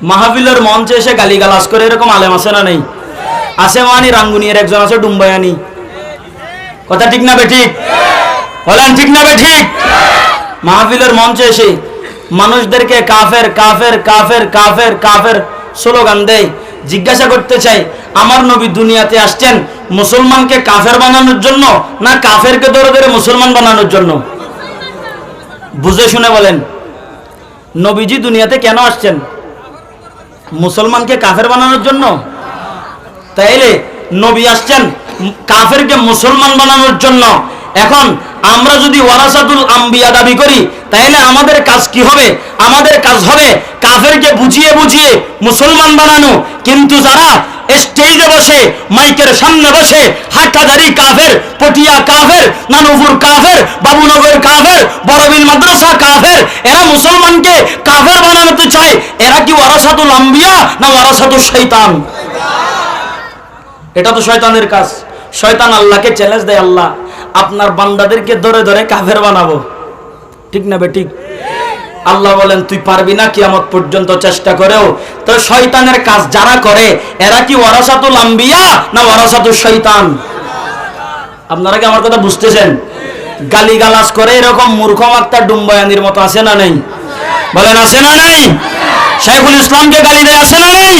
মাহফিলের মঞ্চে এসে গালিগালাজ করে এরকম আলেম আছে না নেই? আছে মানে রাঙ্গুনিয়ার একজন আছে ডুম্বায়ানি। কথা ঠিক না বেঠিক? বলেন ঠিক না বেঠিক? মাহফিলের মঞ্চে এসে মানুষদেরকে কাফের কাফের কাফের কাফের কাফের স্লোগান দেয়। জিজ্ঞাসা করতে চাই, আমার নবী দুনিয়াতে আসছেন মুসলমানকে কাফের বানানোর জন্য না কাফেরকে ধরে ধরে মুসলমান বানানোর জন্য? বুঝে শুনে বলেন, নবীজি দুনিয়াতে কেন আসছেন? মুসলমানকে কাফের বানানোর জন্য? তাইলে নবী আসছেন কাফেরকে মুসলমান বানানোর জন্য। এখন আমরা যদি ওয়ারাসাতুল আম্বিয়া দাবি করি, তাইলে আমাদের কাজ কি হবে? আমাদের কাজ হবে কাফেরকে বুঝিয়ে বুঝিয়ে মুসলমান বানানো। কিন্তু যারা স্টেজে বসে, মাইকের সামনে বসে হাটহাজারি কাফের, পটিয়া কাফের, নানুপুর কাফের, বাবুনগর কাফের, বড়বিল মাদ্রাসা কাফের, এরা মুসলমানকে কাফের বানাতে চায়। এরা কি ওয়ারাসাতুল আম্বিয়া না ওয়ারাসাতুল শয়তান? এটা তো শয়তানের কাজ। শয়তান আল্লাহকে চ্যালেঞ্জ দেয়, আল্লাহ আপনার বান্দাদেরকে ধরে ধরে কাফের বানাবো। ঠিক না বেঠিক? আল্লাহ বলেন তুই পারবি না, কিয়ামত পর্যন্ত চেষ্টা করেও। তো শয়তানের কাজ যারা করে এরা কি ওয়ারাসাতুল আম্বিয়া না ওয়ারাসাতুল শয়তান? আপনারা কি আমার কথা বুঝতেছেন? গালিগালাজ করে এরকম মূর্খ মাক্তার ডুম্বায়ানির মতো আছে না নেই? বলেন আছে না নেই? শাইখুল ইসলামকে গালি দেয় আছে না নেই?